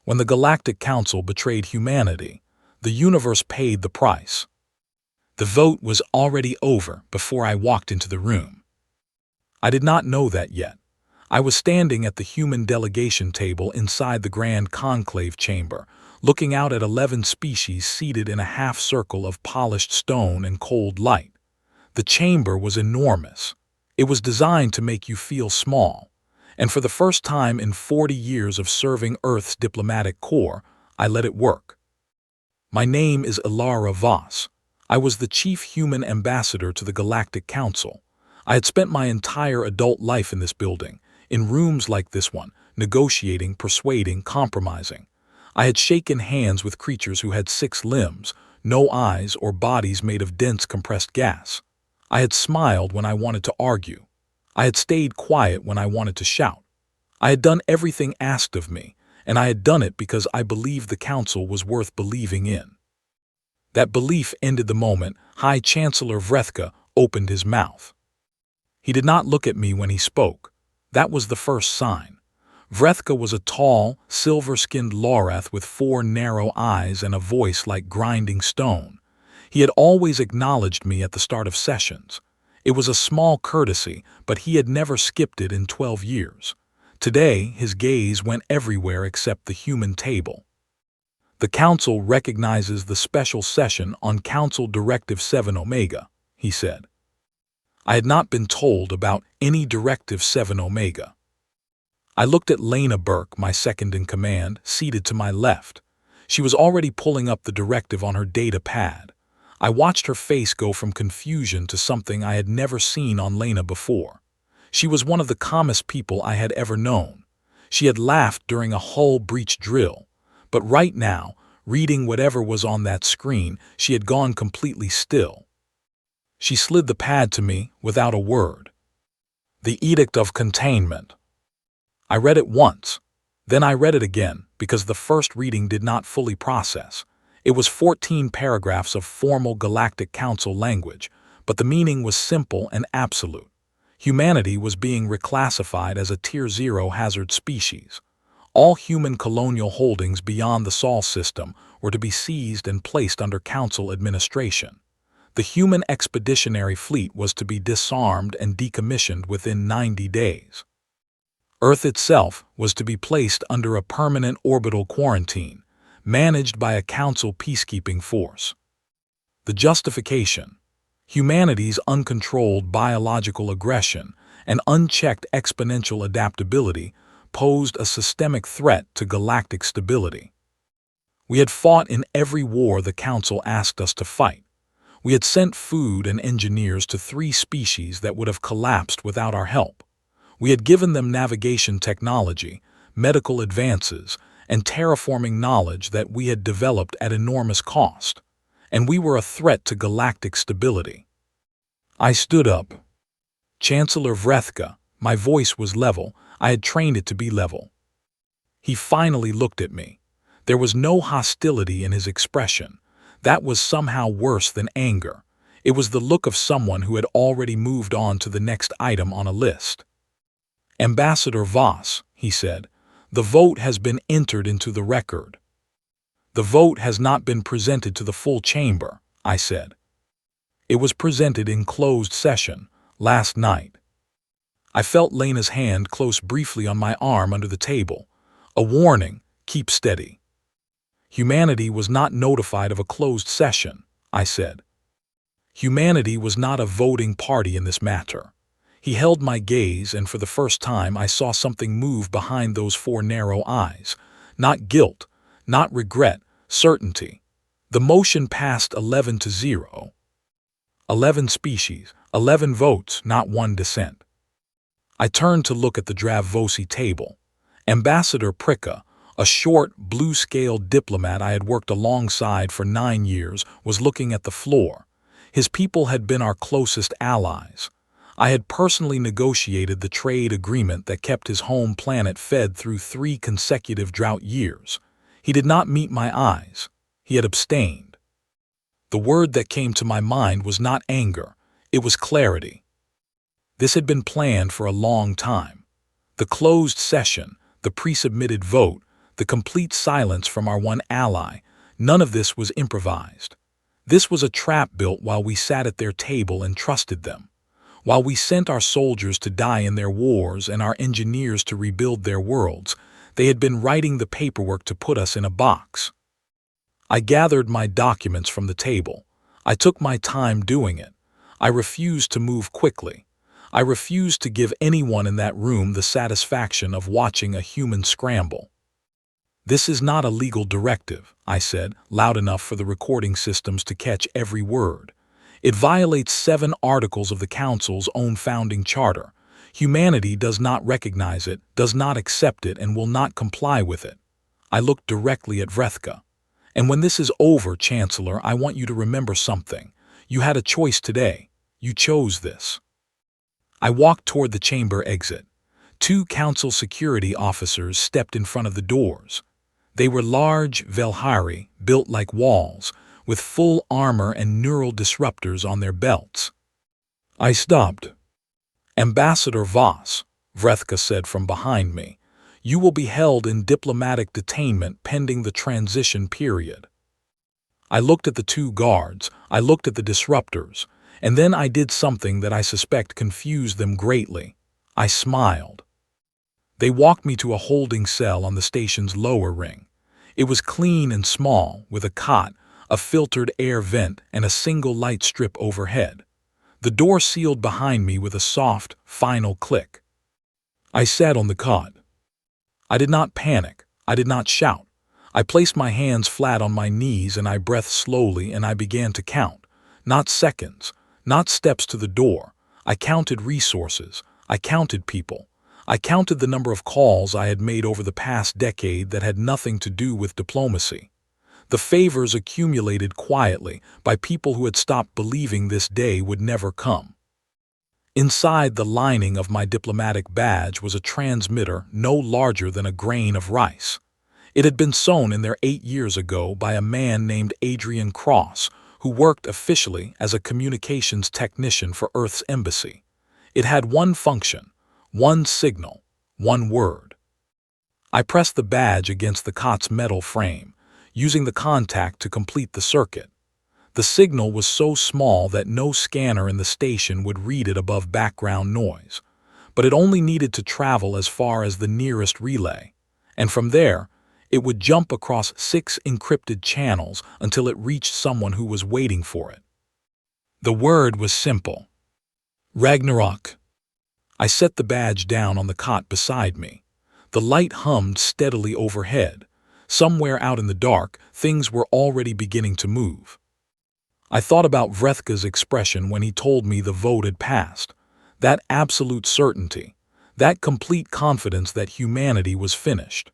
When the Galactic Council betrayed humanity, the universe paid the price. The vote was already over before I walked into the room. I did not know that yet. I was standing at the human delegation table inside the Grand Conclave Chamber, looking out at 11 species seated in a half-circle of polished stone and cold light. The chamber was enormous. It was designed to make you feel small, and for the first time in 40 years of serving Earth's diplomatic corps, I let it work. My name is Ilara Voss. I was the chief human ambassador to the Galactic Council. I had spent my entire adult life in this building, in rooms like this one, negotiating, persuading, compromising. I had shaken hands with creatures who had 6 limbs, no eyes, or bodies made of dense compressed gas. I had smiled when I wanted to argue. I had stayed quiet when I wanted to shout. I had done everything asked of me, and I had done it because I believed the council was worth believing in. That belief ended the moment High Chancellor Vrethka opened his mouth. He did not look at me when he spoke. That was the first sign. Vrethka was a tall, silver-skinned Lorath with 4 narrow eyes and a voice like grinding stone. He had always acknowledged me at the start of sessions. It was a small courtesy, but he had never skipped it in 12 years. Today, his gaze went everywhere except the human table. The Council recognizes the special session on Council Directive 7 Omega, he said. I had not been told about any Directive 7 Omega. I looked at Lena Burke, my second-in-command, seated to my left. She was already pulling up the directive on her data pad. I watched her face go from confusion to something I had never seen on Lena before. She was one of the calmest people I had ever known. She had laughed during a hull breach drill, but right now, reading whatever was on that screen, she had gone completely still. She slid the pad to me without a word. The Edict of Containment. I read it once. Then I read it again because the first reading did not fully process. It was 14 paragraphs of formal Galactic Council language, but the meaning was simple and absolute. Humanity was being reclassified as a Tier 0 hazard species. All human colonial holdings beyond the Sol system were to be seized and placed under Council administration. The human expeditionary fleet was to be disarmed and decommissioned within 90 days. Earth itself was to be placed under a permanent orbital quarantine, managed by a Council peacekeeping force. The justification: humanity's uncontrolled biological aggression and unchecked exponential adaptability posed a systemic threat to galactic stability. We had fought in every war the Council asked us to fight. We had sent food and engineers to 3 species that would have collapsed without our help. We had given them navigation technology, medical advances, and terraforming knowledge that we had developed at enormous cost, and we were a threat to galactic stability. I stood up. Chancellor Vrethka, my voice was level. I had trained it to be level. He finally looked at me. There was no hostility in his expression. That was somehow worse than anger. It was the look of someone who had already moved on to the next item on a list. Ambassador Voss, he said, the vote has been entered into the record. The vote has not been presented to the full chamber, I said. It was presented in closed session last night. I felt Lena's hand close briefly on my arm under the table. A warning: keep steady. Humanity was not notified of a closed session, I said. Humanity was not a voting party in this matter. He held my gaze, and for the first time I saw something move behind those 4 narrow eyes. Not guilt, not regret, certainty. The motion passed 11-0. 11 species, 11 votes, not 1 dissent. I turned to look at the Dravvosi table. Ambassador Prika, a short, blue-scaled diplomat I had worked alongside for 9 years, was looking at the floor. His people had been our closest allies. I had personally negotiated the trade agreement that kept his home planet fed through 3 consecutive drought years. He did not meet my eyes. He had abstained. The word that came to my mind was not anger. It was clarity. This had been planned for a long time. The closed session, the pre-submitted vote, the complete silence from our one ally. None of this was improvised. This was a trap built while we sat at their table and trusted them. While we sent our soldiers to die in their wars and our engineers to rebuild their worlds, they had been writing the paperwork to put us in a box. I gathered my documents from the table. I took my time doing it. I refused to move quickly. I refused to give anyone in that room the satisfaction of watching a human scramble. "This is not a legal directive," I said, loud enough for the recording systems to catch every word. "It violates 7 articles of the Council's own founding charter. Humanity does not recognize it, does not accept it, and will not comply with it." I looked directly at Vrethka. "And when this is over, Chancellor, I want you to remember something. You had a choice today. You chose this." I walked toward the chamber exit. 2 council security officers stepped in front of the doors. They were large Velhari, built like walls, with full armor and neural disruptors on their belts. I stopped. "Ambassador Voss," Vrethka said from behind me, "you will be held in diplomatic detainment pending the transition period." I looked at the 2 guards, I looked at the disruptors, and then I did something that I suspect confused them greatly. I smiled. They walked me to a holding cell on the station's lower ring. It was clean and small, with a cot, a filtered air vent, and a single light strip overhead. The door sealed behind me with a soft, final click. I sat on the cot. I did not panic. I did not shout. I placed my hands flat on my knees and I breathed slowly and I began to count. Not seconds, not steps to the door. I counted resources. I counted people. I counted the number of calls I had made over the past decade that had nothing to do with diplomacy. The favors accumulated quietly by people who had stopped believing this day would never come. Inside the lining of my diplomatic badge was a transmitter no larger than a grain of rice. It had been sewn in there 8 years ago by a man named Adrian Cross, who worked officially as a communications technician for Earth's embassy. It had one function, one signal, one word. I pressed the badge against the cot's metal frame, using the contact to complete the circuit. The signal was so small that no scanner in the station would read it above background noise, but it only needed to travel as far as the nearest relay, and from there, it would jump across 6 encrypted channels until it reached someone who was waiting for it. The word was simple. Ragnarok. I set the badge down on the cot beside me. The light hummed steadily overhead. Somewhere out in the dark, things were already beginning to move. I thought about Vrethka's expression when he told me the vote had passed. That absolute certainty, that complete confidence that humanity was finished.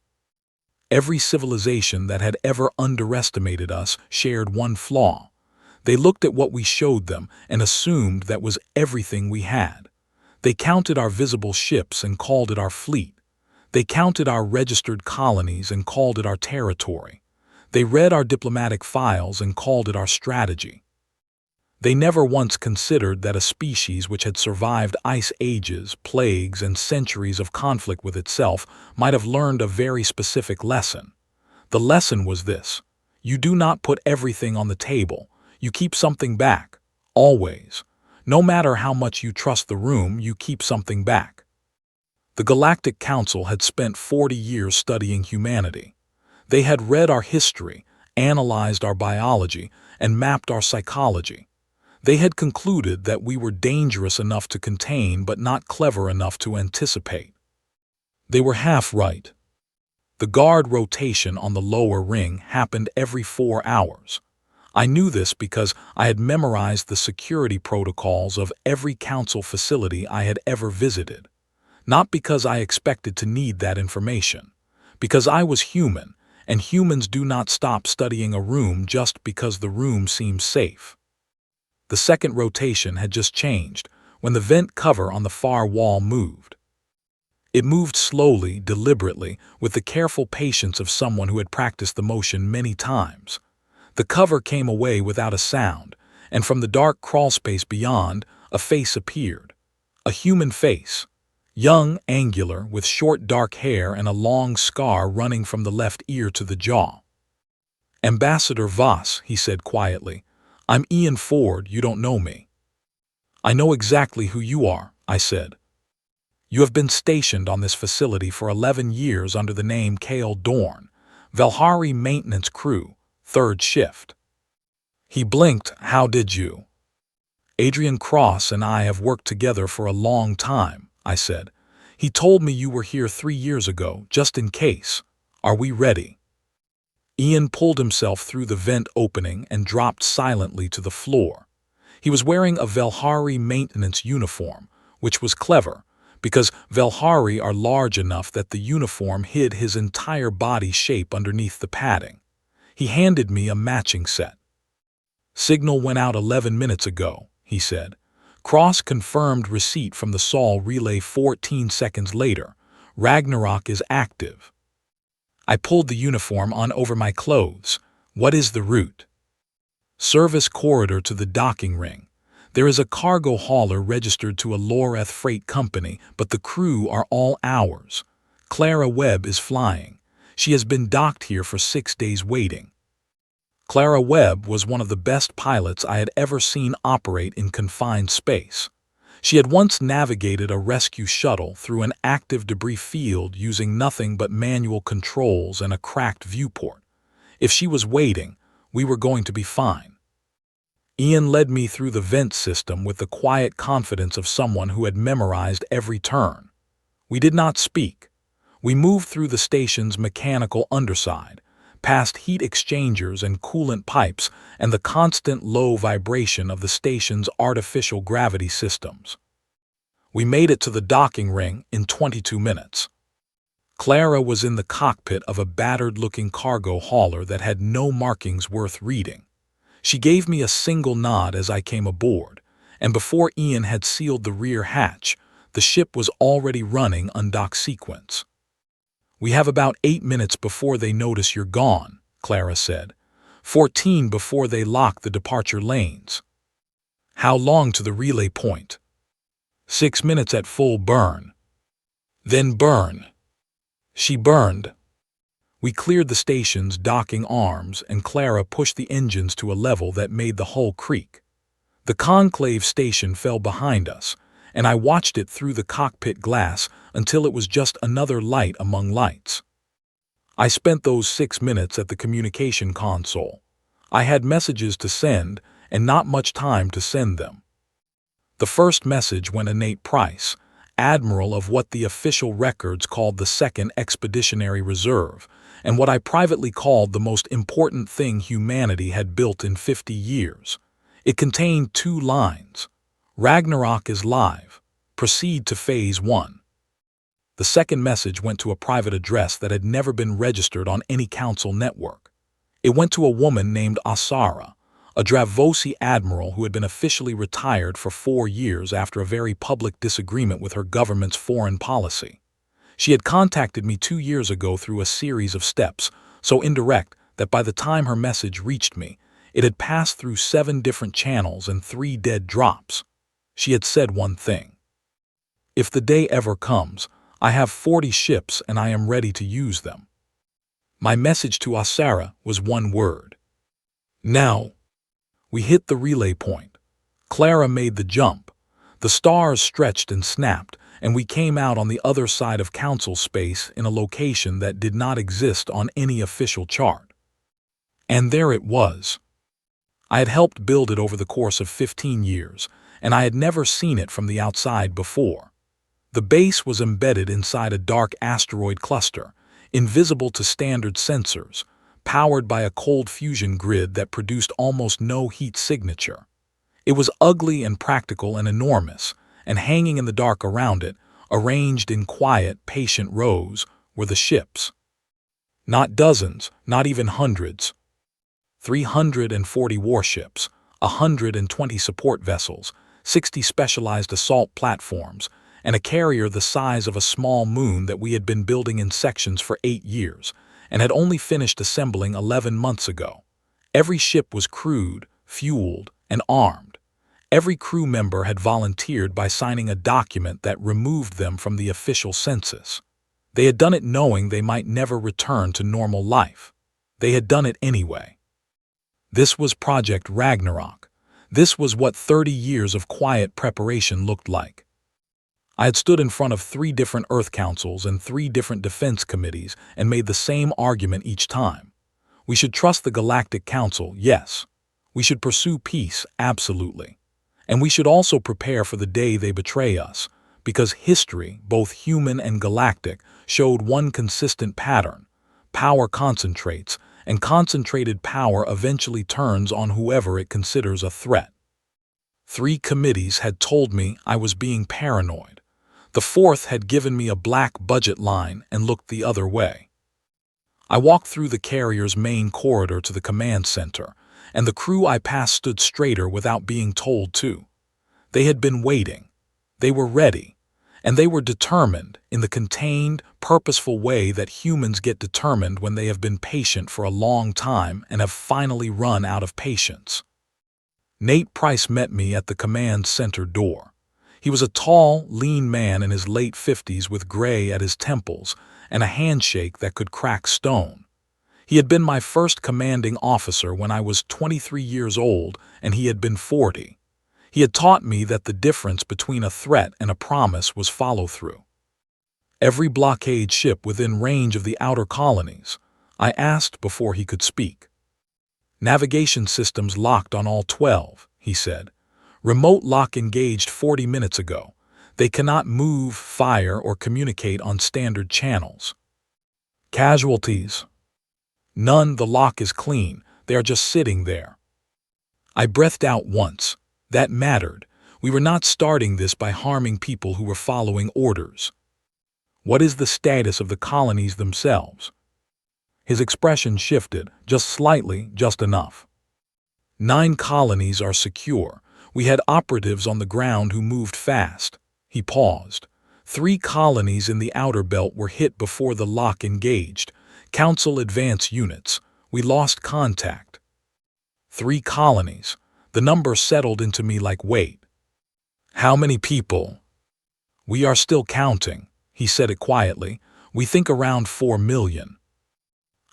Every civilization that had ever underestimated us shared one flaw. They looked at what we showed them and assumed that was everything we had. They counted our visible ships and called it our fleet. They counted our registered colonies and called it our territory. They read our diplomatic files and called it our strategy. They never once considered that a species which had survived ice ages, plagues, and centuries of conflict with itself might have learned a very specific lesson. The lesson was this: you do not put everything on the table. You keep something back, always. No matter how much you trust the room, you keep something back. The Galactic Council had spent 40 years studying humanity. They had read our history, analyzed our biology, and mapped our psychology. They had concluded that we were dangerous enough to contain but not clever enough to anticipate. They were half right. The guard rotation on the lower ring happened every 4 hours. I knew this because I had memorized the security protocols of every council facility I had ever visited. Not because I expected to need that information, because I was human, and humans do not stop studying a room just because the room seems safe. The second rotation had just changed when the vent cover on the far wall moved. It moved slowly, deliberately, with the careful patience of someone who had practiced the motion many times. The cover came away without a sound, and from the dark crawlspace beyond, a face appeared. A human face. Young, angular, with short dark hair and a long scar running from the left ear to the jaw. "Ambassador Voss," he said quietly. "I'm Ian Ford, you don't know me." "I know exactly who you are," I said. "You have been stationed on this facility for 11 years under the name Kale Dorn, Valhari Maintenance Crew, 3rd Shift." He blinked. "How did you?" "Adrian Cross and I have worked together for a long time," I said. "He told me you were here 3 years ago, just in case. Are we ready?" Ian pulled himself through the vent opening and dropped silently to the floor. He was wearing a Valhari maintenance uniform, which was clever, because Valhari are large enough that the uniform hid his entire body shape underneath the padding. He handed me a matching set. "Signal went out 11 minutes ago," he said. "Cross confirmed receipt from the Sol relay 14 seconds later. Ragnarok is active." I pulled the uniform on over my clothes. "What is the route?" "Service corridor to the docking ring. There is a cargo hauler registered to a Loreth freight company, but the crew are all ours. Clara Webb is flying. She has been docked here for 6 days waiting." Clara Webb was one of the best pilots I had ever seen operate in confined space. She had once navigated a rescue shuttle through an active debris field using nothing but manual controls and a cracked viewport. If she was waiting, we were going to be fine. Ian led me through the vent system with the quiet confidence of someone who had memorized every turn. We did not speak. We moved through the station's mechanical underside, past heat exchangers and coolant pipes and the constant low vibration of the station's artificial gravity systems. We made it to the docking ring in 22 minutes. Clara was in the cockpit of a battered-looking cargo hauler that had no markings worth reading. She gave me a single nod as I came aboard, and before Ian had sealed the rear hatch, the ship was already running undock sequence. "We have about 8 minutes before they notice you're gone," Clara said. 14 before they lock the departure lanes." "How long to the relay point?" 6 minutes at full burn." "Then burn." She burned. We cleared the station's docking arms, and Clara pushed the engines to a level that made the hull creak. The conclave station fell behind us, and I watched it through the cockpit glass until it was just another light among lights. I spent those 6 minutes at the communication console. I had messages to send, and not much time to send them. The first message went to Nate Price, Admiral of what the official records called the 2nd Expeditionary Reserve, and what I privately called the most important thing humanity had built in 50 years. It contained 2 lines. "Ragnarok is live. Proceed to Phase 1. The second message went to a private address that had never been registered on any council network. It went to a woman named Asara, a Dravosi admiral who had been officially retired for 4 years after a very public disagreement with her government's foreign policy. She had contacted me 2 years ago through a series of steps, so indirect that by the time her message reached me, it had passed through 7 different channels and 3 dead drops. She had said one thing: "If the day ever comes, I have 40 ships and I am ready to use them." My message to Asara was one word: "Now." We hit the relay point. Clara made the jump. The stars stretched and snapped, and we came out on the other side of council space in a location that did not exist on any official chart. And there it was. I had helped build it over the course of 15 years, and I had never seen it from the outside before. The base was embedded inside a dark asteroid cluster, invisible to standard sensors, powered by a cold fusion grid that produced almost no heat signature. It was ugly and practical and enormous, and hanging in the dark around it, arranged in quiet, patient rows, were the ships. Not dozens, not even hundreds. 340 warships, 120 support vessels, 60 specialized assault platforms, and a carrier the size of a small moon that we had been building in sections for 8 years, and had only finished assembling 11 months ago. Every ship was crewed, fueled, and armed. Every crew member had volunteered by signing a document that removed them from the official census. They had done it knowing they might never return to normal life. They had done it anyway. This was Project Ragnarok. This was what 30 years of quiet preparation looked like. I had stood in front of 3 different Earth Councils and 3 different defense committees and made the same argument each time. We should trust the Galactic Council, yes. We should pursue peace, absolutely. And we should also prepare for the day they betray us, because history, both human and galactic, showed one consistent pattern. Power concentrates, and concentrated power eventually turns on whoever it considers a threat. 3 committees had told me I was being paranoid. The 4th had given me a black budget line and looked the other way. I walked through the carrier's main corridor to the command center, and the crew I passed stood straighter without being told to. They had been waiting. They were ready. And they were determined in the contained, purposeful way that humans get determined when they have been patient for a long time and have finally run out of patience. Nate Price met me at the command center door. He was a tall, lean man in his late 50s with gray at his temples and a handshake that could crack stone. He had been my first commanding officer when I was 23 years old, and he had been 40. He had taught me that the difference between a threat and a promise was follow-through. Every blockade ship within range of the outer colonies, I asked before he could speak. Navigation systems locked on all 12, he said. Remote lock engaged 40 minutes ago. They cannot move, fire, or communicate on standard channels. Casualties? None. The lock is clean. They are just sitting there. I breathed out once. That mattered. We were not starting this by harming people who were following orders. What is the status of the colonies themselves? His expression shifted, just slightly, just enough. 9 colonies are secure. We had operatives on the ground who moved fast. He paused. 3 colonies in the outer belt were hit before the lock engaged. Council advance units. We lost contact. 3 colonies. The number settled into me like weight. How many people? We are still counting. He said it quietly. We think around 4 million.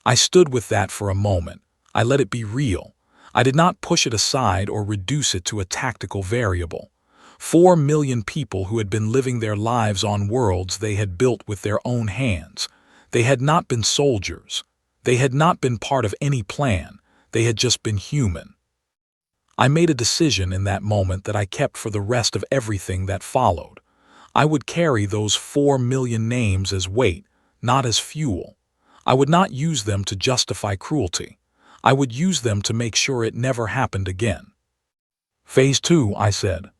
I stood with that for a moment. I let it be real. I did not push it aside or reduce it to a tactical variable. 4 million people who had been living their lives on worlds they had built with their own hands. They had not been soldiers. They had not been part of any plan. They had just been human. I made a decision in that moment that I kept for the rest of everything that followed. I would carry those 4 million names as weight, not as fuel. I would not use them to justify cruelty. I would use them to make sure it never happened again. Phase 2, I said.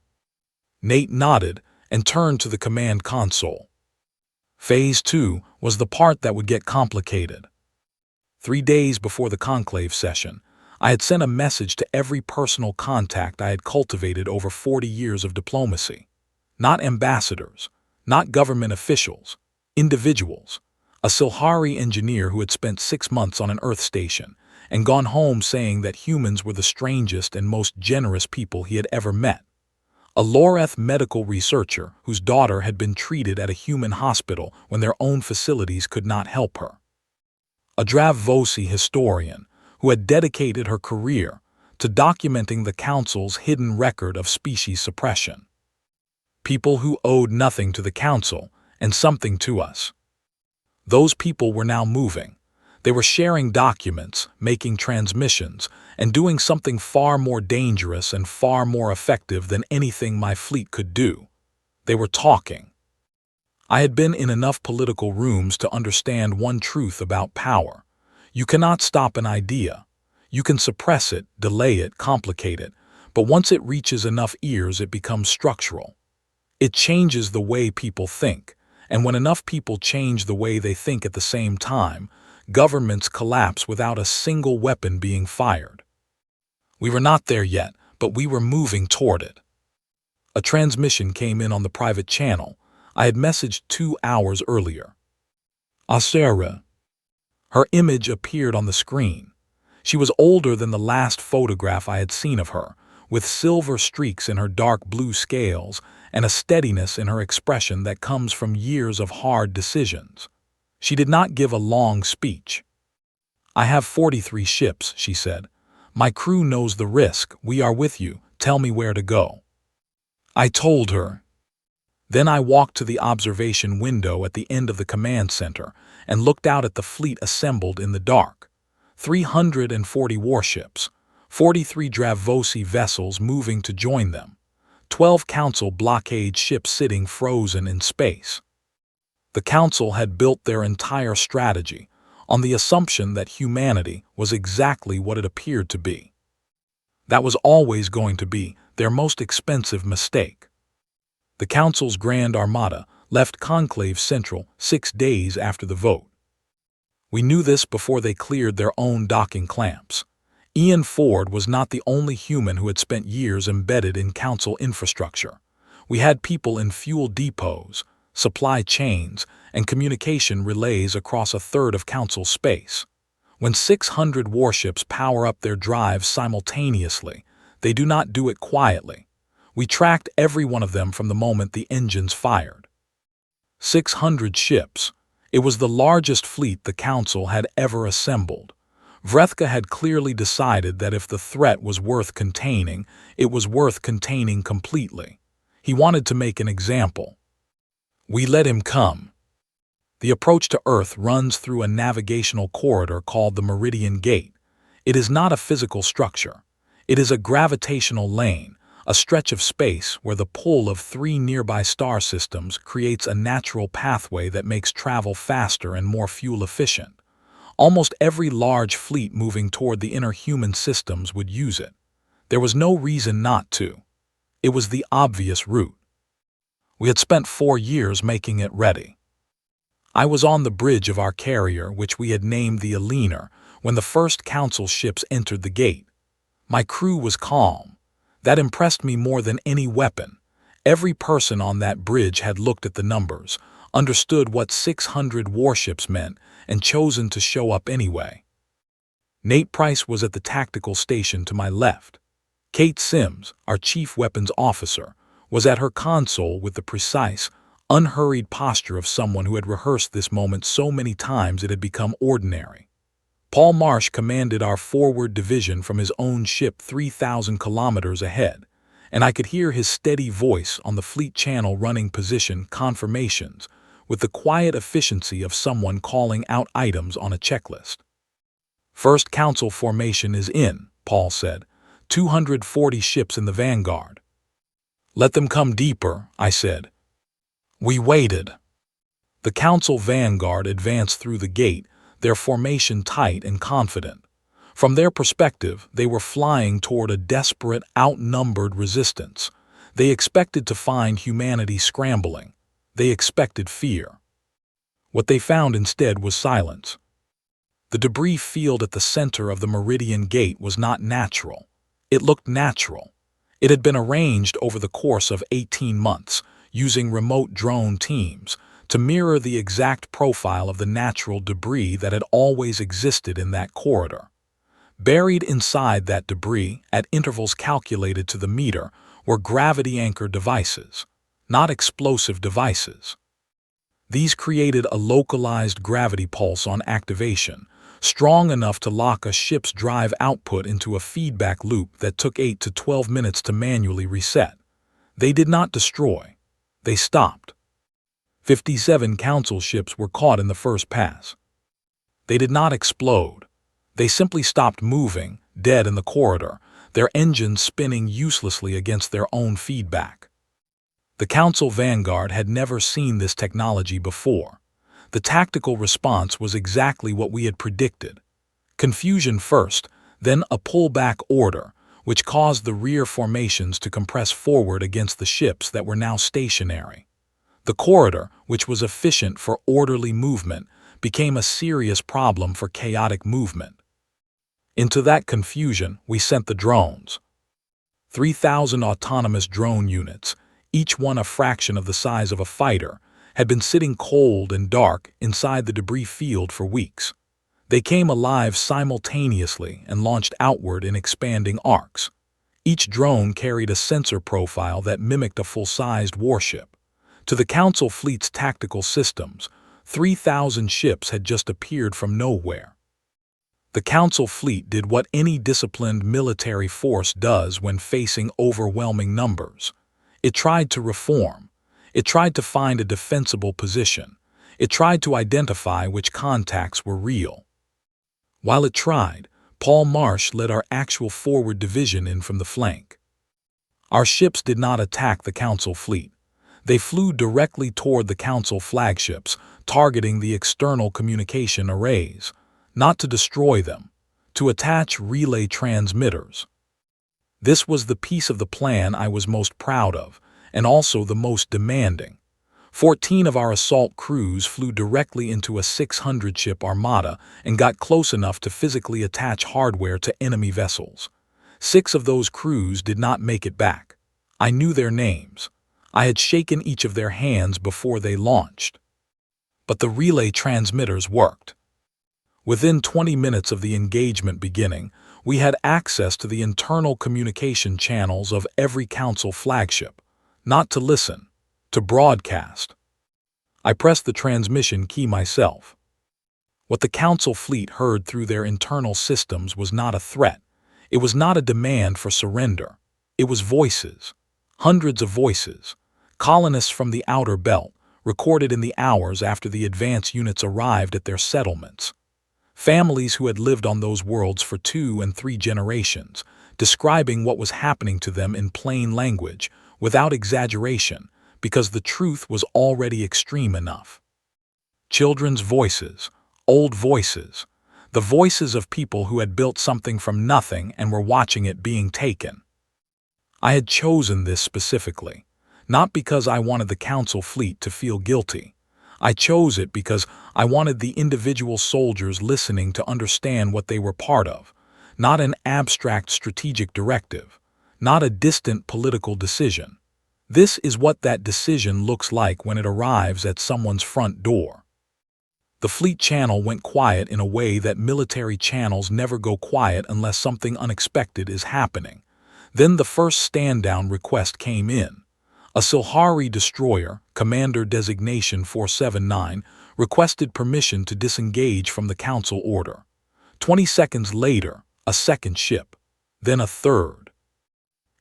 Nate nodded and turned to the command console. Phase 2 was the part that would get complicated. 3 days before the conclave session, I had sent a message to every personal contact I had cultivated over 40 years of diplomacy. Not ambassadors, not government officials, individuals. A Silhari engineer who had spent 6 months on an Earth station and gone home saying that humans were the strangest and most generous people he had ever met. A Loreth medical researcher whose daughter had been treated at a human hospital when their own facilities could not help her. A Dravvosi historian who had dedicated her career to documenting the Council's hidden record of species suppression. People who owed nothing to the Council and something to us. Those people were now moving. They were sharing documents, making transmissions, and doing something far more dangerous and far more effective than anything my fleet could do. They were talking. I had been in enough political rooms to understand one truth about power. You cannot stop an idea. You can suppress it, delay it, complicate it, but once it reaches enough ears, it becomes structural. It changes the way people think, and when enough people change the way they think at the same time, governments collapse without a single weapon being fired. We were not there yet, but we were moving toward it. A transmission came in on the private channel. I had messaged 2 hours earlier. Asera. Her image appeared on the screen. She was older than the last photograph I had seen of her, with silver streaks in her dark blue scales and a steadiness in her expression that comes from years of hard decisions. She did not give a long speech. "I have 43 ships," she said. "My crew knows the risk. We are with you. Tell me where to go." I told her. Then I walked to the observation window at the end of the command center and looked out at the fleet assembled in the dark. 340 warships, 43 Dravosi vessels moving to join them, 12 Council blockade ships sitting frozen in space. The Council had built their entire strategy on the assumption that humanity was exactly what it appeared to be. That was always going to be their most expensive mistake. The Council's Grand Armada left Conclave Central 6 days after the vote. We knew this before they cleared their own docking clamps. Ian Ford was not the only human who had spent years embedded in Council infrastructure. We had people in fuel depots, supply chains, and communication relays across a third of Council space. When 600 warships power up their drives simultaneously, they do not do it quietly. We tracked every one of them from the moment the engines fired. 600 ships. It was the largest fleet the Council had ever assembled. Vrethka had clearly decided that if the threat was worth containing, it was worth containing completely. He wanted to make an example. We let him come. The approach to Earth runs through a navigational corridor called the Meridian Gate. It is not a physical structure. It is a gravitational lane, a stretch of space where the pull of 3 nearby star systems creates a natural pathway that makes travel faster and more fuel efficient. Almost every large fleet moving toward the inner human systems would use it. There was no reason not to. It was the obvious route. We had spent 4 years making it ready. I was on the bridge of our carrier, which we had named the Aliner, when the first Council ships entered the gate. My crew was calm. That impressed me more than any weapon. Every person on that bridge had looked at the numbers, understood what 600 warships meant, and chosen to show up anyway. Nate Price was at the tactical station to my left. Kate Sims, our chief weapons officer, was at her console with the precise, unhurried posture of someone who had rehearsed this moment so many times it had become ordinary. Paul Marsh commanded our forward division from his own ship 3,000 kilometers ahead, and I could hear his steady voice on the fleet channel running position confirmations with the quiet efficiency of someone calling out items on a checklist. "First Council formation is in," Paul said. 240 ships in the vanguard. "Let them come deeper," I said. We waited. The Council vanguard advanced through the gate, their formation tight and confident. From their perspective, they were flying toward a desperate, outnumbered resistance. They expected to find humanity scrambling. They expected fear. What they found instead was silence. The debris field at the center of the Meridian Gate was not natural. It looked natural. It had been arranged over the course of 18 months, using remote drone teams, to mirror the exact profile of the natural debris that had always existed in that corridor. Buried inside that debris, at intervals calculated to the meter, were gravity-anchored devices, not explosive devices. These created a localized gravity pulse on activation, strong enough to lock a ship's drive output into a feedback loop that took 8 to 12 minutes to manually reset. They did not destroy. They stopped. 57 Council ships were caught in the first pass. They did not explode. They simply stopped moving, dead in the corridor, their engines spinning uselessly against their own feedback. The Council vanguard had never seen this technology before. The tactical response was exactly what we had predicted. Confusion first, then a pullback order, which caused the rear formations to compress forward against the ships that were now stationary. The corridor, which was efficient for orderly movement, became a serious problem for chaotic movement. Into that confusion, we sent the drones. 3,000 autonomous drone units, each one a fraction of the size of a fighter, had been sitting cold and dark inside the debris field for weeks. They came alive simultaneously and launched outward in expanding arcs. Each drone carried a sensor profile that mimicked a full-sized warship. To the Council fleet's tactical systems, 3,000 ships had just appeared from nowhere. The Council fleet did what any disciplined military force does when facing overwhelming numbers. It tried to reform. It tried to find a defensible position. It tried to identify which contacts were real. While it tried, Paul Marsh led our actual forward division in from the flank. Our ships did not attack the Council fleet. They flew directly toward the Council flagships, targeting the external communication arrays, not to destroy them, to attach relay transmitters. This was the piece of the plan I was most proud of, and also the most demanding. 14 of our assault crews flew directly into a 600-ship armada and got close enough to physically attach hardware to enemy vessels. 6 of those crews did not make it back. I knew their names. I had shaken each of their hands before they launched. But the relay transmitters worked. Within 20 minutes of the engagement beginning, we had access to the internal communication channels of every Council flagship, not to listen, to broadcast. I pressed the transmission key myself. What the Council fleet heard through their internal systems was not a threat. It was not a demand for surrender. It was voices. Hundreds of voices. Colonists from the outer belt, recorded in the hours after the advance units arrived at their settlements. Families who had lived on those worlds for 2 and 3 generations, describing what was happening to them in plain language, without exaggeration, because the truth was already extreme enough. Children's voices, old voices, the voices of people who had built something from nothing and were watching it being taken. I had chosen this specifically, not because I wanted the Council fleet to feel guilty. I chose it because I wanted the individual soldiers listening to understand what they were part of, not an abstract strategic directive, not a distant political decision. This is what that decision looks like when it arrives at someone's front door. The fleet channel went quiet in a way that military channels never go quiet unless something unexpected is happening. Then the first stand-down request came in. A Silhari destroyer, Commander Designation 479, requested permission to disengage from the Council order. 20 seconds later, a second ship, then a third.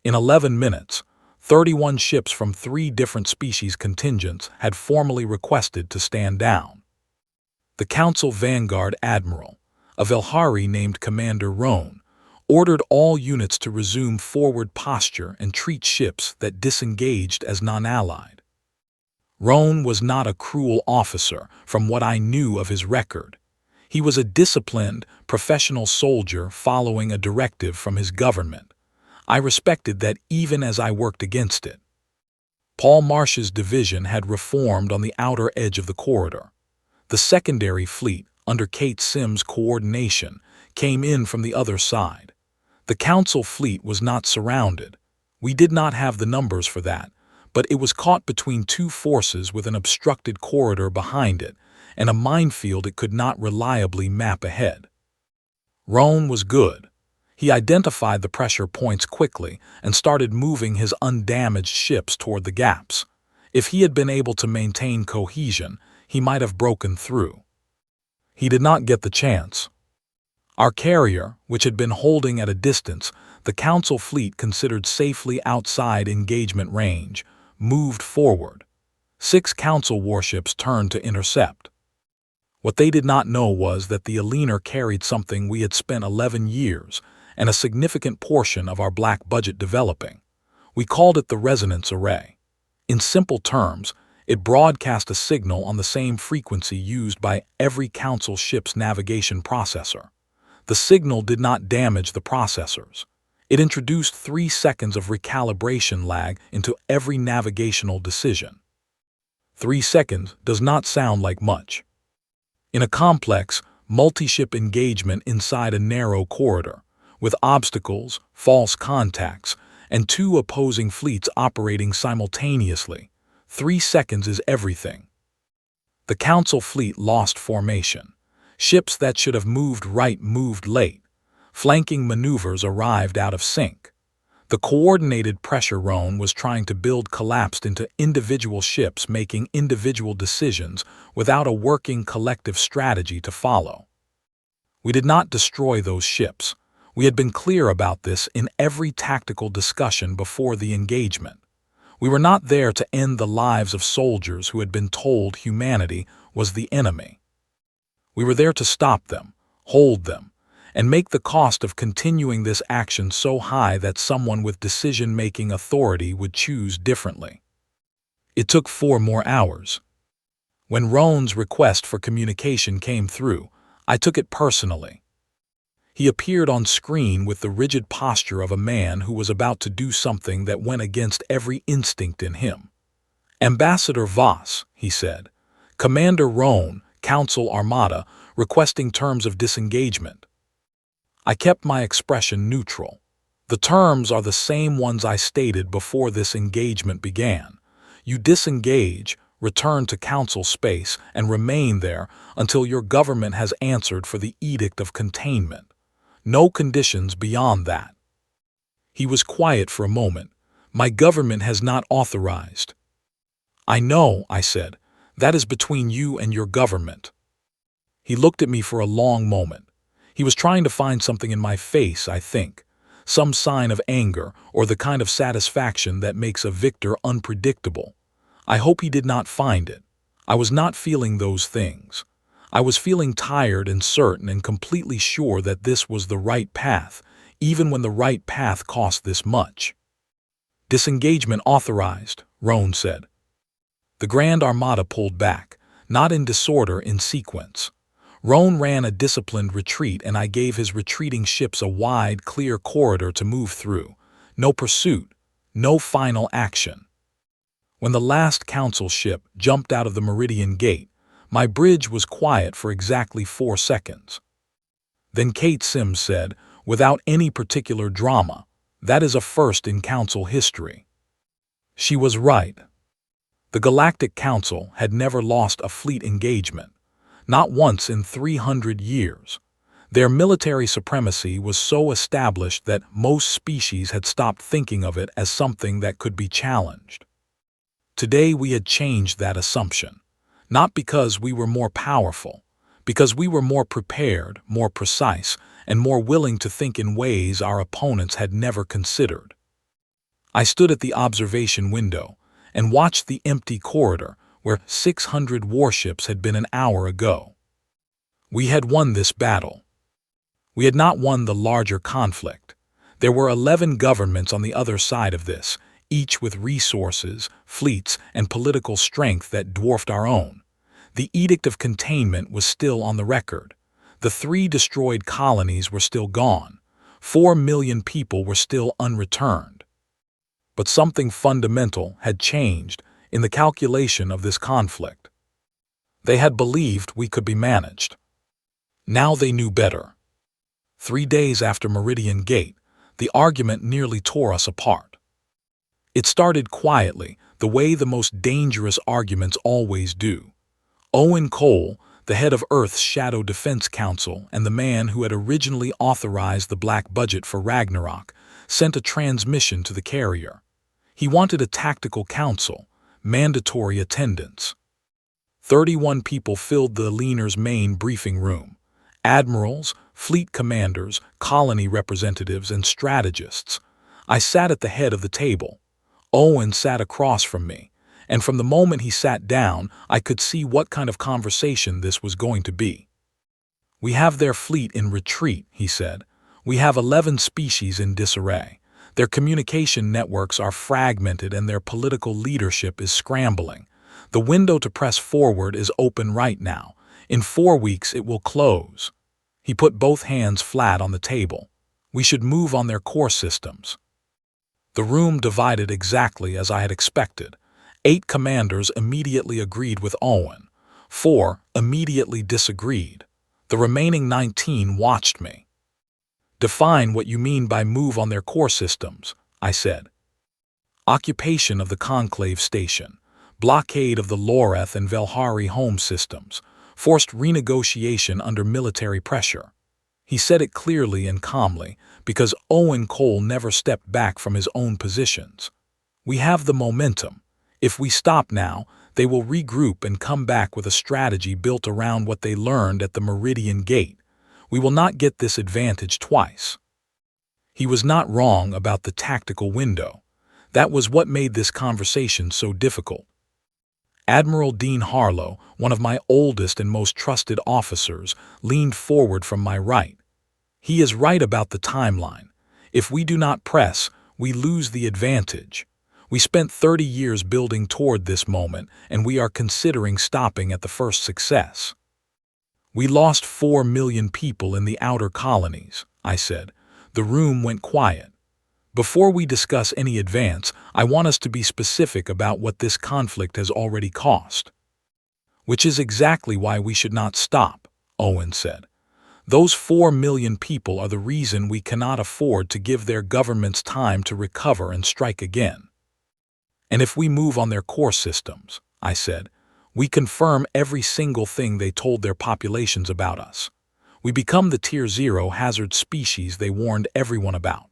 In 11 minutes, 31 ships from 3 different species contingents had formally requested to stand down. The Council Vanguard Admiral, a Velhari named Commander Roan, ordered all units to resume forward posture and treat ships that disengaged as non-allied. Roan was not a cruel officer from what I knew of his record. He was a disciplined, professional soldier following a directive from his government. I respected that even as I worked against it. Paul Marsh's division had reformed on the outer edge of the corridor. The secondary fleet, under Kate Sims' coordination, came in from the other side. The Council fleet was not surrounded. We did not have the numbers for that, but it was caught between 2 forces with an obstructed corridor behind it and a minefield it could not reliably map ahead. Roan was good. He identified the pressure points quickly and started moving his undamaged ships toward the gaps. If he had been able to maintain cohesion, he might have broken through. He did not get the chance. Our carrier, which had been holding at a distance, the Council fleet considered safely outside engagement range, moved forward. 6 Council warships turned to intercept. What they did not know was that the Aliener carried something we had spent 11 years and a significant portion of our black budget developing. We called it the resonance array. In simple terms, it broadcast a signal on the same frequency used by every Council ship's navigation processor. The signal did not damage the processors. It introduced 3 seconds of recalibration lag into every navigational decision. 3 seconds does not sound like much. In a complex, multi-ship engagement inside a narrow corridor, with obstacles, false contacts, and 2 opposing fleets operating simultaneously, 3 seconds is everything. The Council fleet lost formation. Ships that should have moved right moved late. Flanking maneuvers arrived out of sync. The coordinated pressure Roan was trying to build collapsed into individual ships making individual decisions without a working collective strategy to follow. We did not destroy those ships. We had been clear about this in every tactical discussion before the engagement. We were not there to end the lives of soldiers who had been told humanity was the enemy. We were there to stop them, hold them, and make the cost of continuing this action so high that someone with decision-making authority would choose differently. It took 4 more hours. When Roan's request for communication came through, I took it personally. He appeared on screen with the rigid posture of a man who was about to do something that went against every instinct in him. "Ambassador Voss," he said, "Commander Roan, Council Armada, requesting terms of disengagement." I kept my expression neutral. The terms are the same ones I stated before this engagement began. You disengage, return to Council space, and remain there until your government has answered for the Edict of Containment. No conditions beyond that. He was quiet for a moment. "My government has not authorized." "I know," I said. "That is between you and your government." He looked at me for a long moment. He was trying to find something in my face, I think. Some sign of anger or the kind of satisfaction that makes a victor unpredictable. I hope he did not find it. I was not feeling those things. I was feeling tired and certain and completely sure that this was the right path, even when the right path cost this much. "Disengagement authorized," Roan said. The Grand Armada pulled back, not in disorder, in sequence. Roan ran a disciplined retreat, and I gave his retreating ships a wide, clear corridor to move through. No pursuit, no final action. When the last Council ship jumped out of the Meridian Gate, my bridge was quiet for exactly 4 seconds. Then Kate Sims said, without any particular drama, "That is a first in Council history." She was right. The Galactic Council had never lost a fleet engagement. Not once in 300 years. Their military supremacy was so established that most species had stopped thinking of it as something that could be challenged. Today we had changed that assumption. Not because we were more powerful, because we were more prepared, more precise, and more willing to think in ways our opponents had never considered. I stood at the observation window and watched the empty corridor where 600 warships had been an hour ago. We had won this battle. We had not won the larger conflict. There were 11 governments on the other side of this, each with resources, fleets, and political strength that dwarfed our own. The Edict of Containment was still on the record. The 3 destroyed colonies were still gone. 4 million people were still unreturned. But something fundamental had changed in the calculation of this conflict. They had believed we could be managed. Now they knew better. 3 days after Meridian Gate, the argument nearly tore us apart. It started quietly, the way the most dangerous arguments always do. Owen Cole, the head of Earth's Shadow Defense Council and the man who had originally authorized the black budget for Ragnarok, sent a transmission to the carrier. He wanted a tactical council, mandatory attendance. 31 people filled the Leaner's main briefing room. Admirals, fleet commanders, colony representatives, and strategists. I sat at the head of the table. Owen sat across from me, and from the moment he sat down, I could see what kind of conversation this was going to be. "We have their fleet in retreat," he said. "We have 11 species in disarray. Their communication networks are fragmented and their political leadership is scrambling. The window to press forward is open right now. In 4 weeks it will close." He put both hands flat on the table. "We should move on their core systems." The room divided exactly as I had expected. 8 commanders immediately agreed with Owen. 4 immediately disagreed. The remaining 19 watched me. "Define what you mean by move on their core systems," I said. "Occupation of the Conclave Station, blockade of the Loreth and Velhari home systems, forced renegotiation under military pressure." He said it clearly and calmly, because Owen Cole never stepped back from his own positions. We have the momentum. If we stop now, they will regroup and come back with a strategy built around what they learned at the Meridian Gate. We will not get this advantage twice. He was not wrong about the tactical window. That was what made this conversation so difficult. Admiral Dean Harlow, one of my oldest and most trusted officers, leaned forward from my right. He is right about the timeline. If we do not press, we lose the advantage. We spent 30 years building toward this moment, and we are considering stopping at the first success. We lost 4 million people in the outer colonies, I said. The room went quiet. Before we discuss any advance, I want us to be specific about what this conflict has already cost. Which is exactly why we should not stop, Owen said. Those 4 million people are the reason we cannot afford to give their governments time to recover and strike again. And if we move on their core systems, I said, we confirm every single thing they told their populations about us. We become the Tier 0 hazard species they warned everyone about.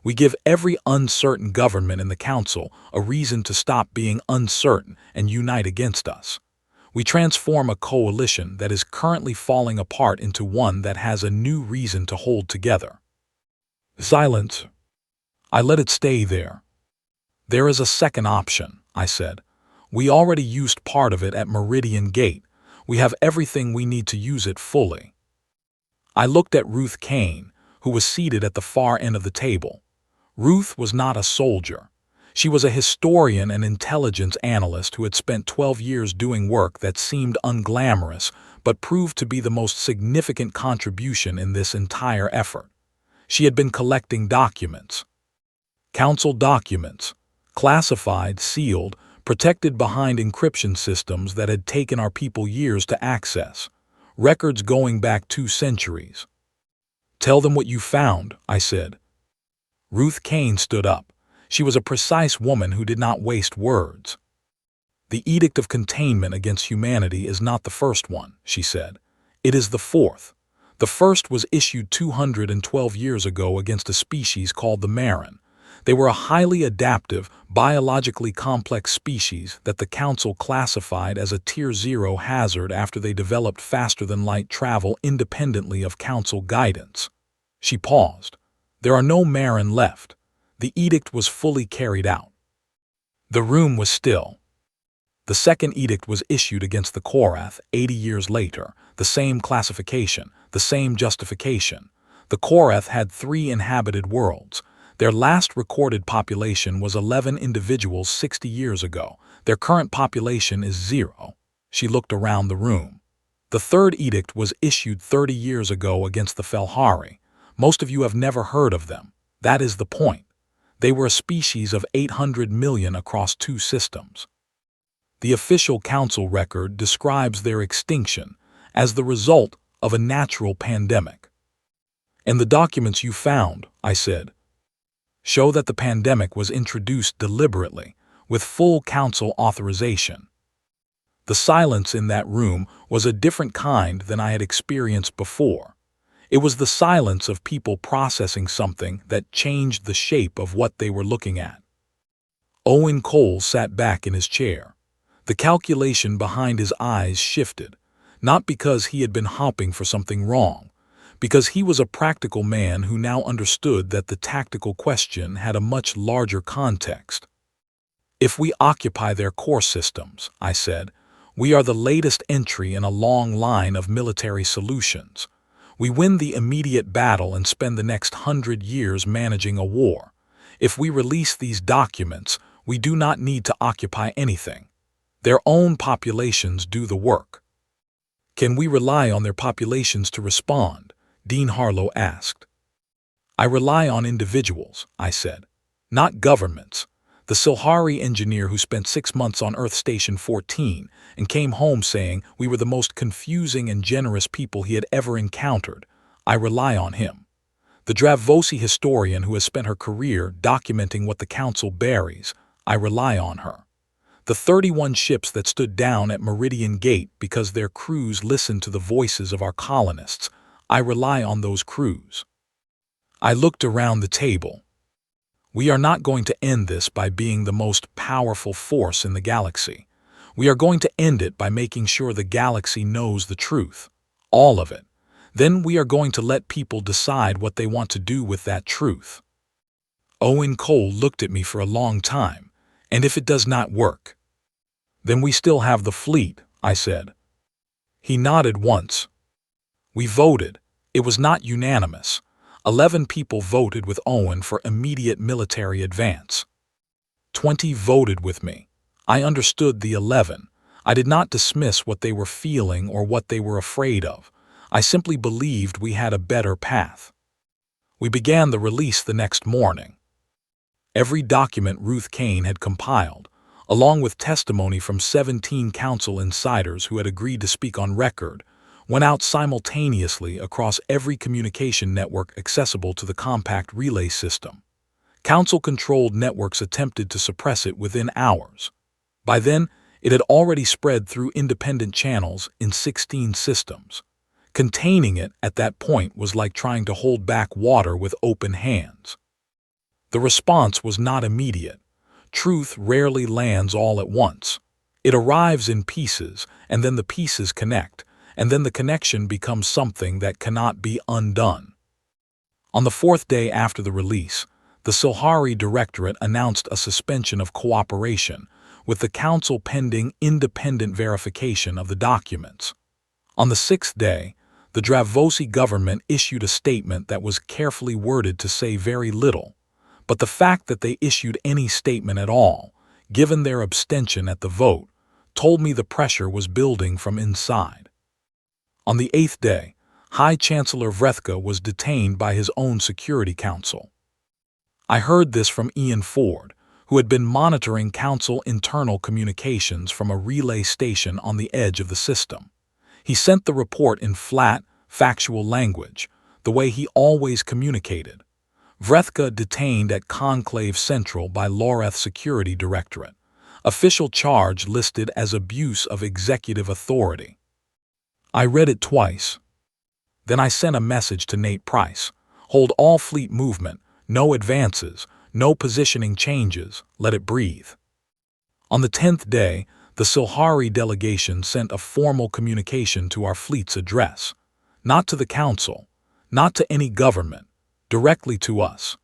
We give every uncertain government in the Council a reason to stop being uncertain and unite against us. We transform a coalition that is currently falling apart into one that has a new reason to hold together. Silence. I let it stay there. There is a second option, I said. We already used part of it at Meridian Gate. We have everything we need to use it fully. I looked at Ruth Kane, who was seated at the far end of the table. Ruth was not a soldier. She was a historian and intelligence analyst who had spent 12 years doing work that seemed unglamorous but proved to be the most significant contribution in this entire effort. She had been collecting documents. Council documents, classified, sealed, protected behind encryption systems that had taken our people years to access. Records going back 2 centuries. Tell them what you found, I said. Ruth Kane stood up. She was a precise woman who did not waste words. The Edict of Containment against humanity is not the first one, she said. It is the fourth. The first was issued 212 years ago against a species called the Marin. They were a highly adaptive, biologically complex species that the Council classified as a Tier 0 hazard after they developed faster-than-light travel independently of Council guidance. She paused. There are no Marin left. The edict was fully carried out. The room was still. The second edict was issued against the Korath 80 years later, the same classification, the same justification. The Korath had 3 inhabited worlds. Their last recorded population was 11 individuals 60 years ago. Their current population is 0. She looked around the room. The third edict was issued 30 years ago against the Felhari. Most of you have never heard of them. That is the point. They were a species of 800 million across 2 systems. The official council record describes their extinction as the result of a natural pandemic. And the documents you found, I said, show that the pandemic was introduced deliberately, with full council authorization. The silence in that room was a different kind than I had experienced before. It was the silence of people processing something that changed the shape of what they were looking at. Owen Cole sat back in his chair. The calculation behind his eyes shifted, not because he had been hopping for something wrong, because he was a practical man who now understood that the tactical question had a much larger context. If we occupy their core systems, I said, we are the latest entry in a long line of military solutions. We win the immediate battle and spend the next 100 years managing a war. If we release these documents, we do not need to occupy anything. Their own populations do the work. Can we rely on their populations to respond? Dean Harlow asked. I rely on individuals, I said, not governments. The Silhari engineer who spent 6 months on Earth Station 14 and came home saying we were the most confusing and generous people he had ever encountered. I rely on him. The Dravosi historian who has spent her career documenting what the Council buries. I rely on her. The 31 ships that stood down at Meridian Gate because their crews listened to the voices of our colonists. I rely on those crews. I looked around the table. We are not going to end this by being the most powerful force in the galaxy. We are going to end it by making sure the galaxy knows the truth. All of it. Then we are going to let people decide what they want to do with that truth. Owen Cole looked at me for a long time, and if it does not work, then we still have the fleet, I said. He nodded once. We voted. It was not unanimous. 11 people voted with Owen for immediate military advance. 20 voted with me. I understood the 11. I did not dismiss what they were feeling or what they were afraid of. I simply believed we had a better path. We began the release the next morning. Every document Ruth Kane had compiled, along with testimony from 17 council insiders who had agreed to speak on record, went out simultaneously across every communication network accessible to the compact relay system. Council-controlled networks attempted to suppress it within hours. By then, it had already spread through independent channels in 16 systems. Containing it at that point was like trying to hold back water with open hands. The response was not immediate. Truth rarely lands all at once. It arrives in pieces, and then the pieces connect, and then the connection becomes something that cannot be undone. On the 4th day after the release, the Silhari Directorate announced a suspension of cooperation, with the Council pending independent verification of the documents. On the 6th day, the Dravosi government issued a statement that was carefully worded to say very little, but the fact that they issued any statement at all, given their abstention at the vote, told me the pressure was building from inside. On the 8th day, High Chancellor Vrethka was detained by his own Security Council. I heard this from Ian Ford, who had been monitoring Council internal communications from a relay station on the edge of the system. He sent the report in flat, factual language, the way he always communicated. Vrethka detained at Conclave Central by Loreth Security Directorate. Official charge listed as abuse of executive authority. I read it twice. Then I sent a message to Nate Price. Hold all fleet movement, no advances, no positioning changes, let it breathe. On the 10th day, the Silhari delegation sent a formal communication to our fleet's address. Not to the Council, not to any government, directly to us.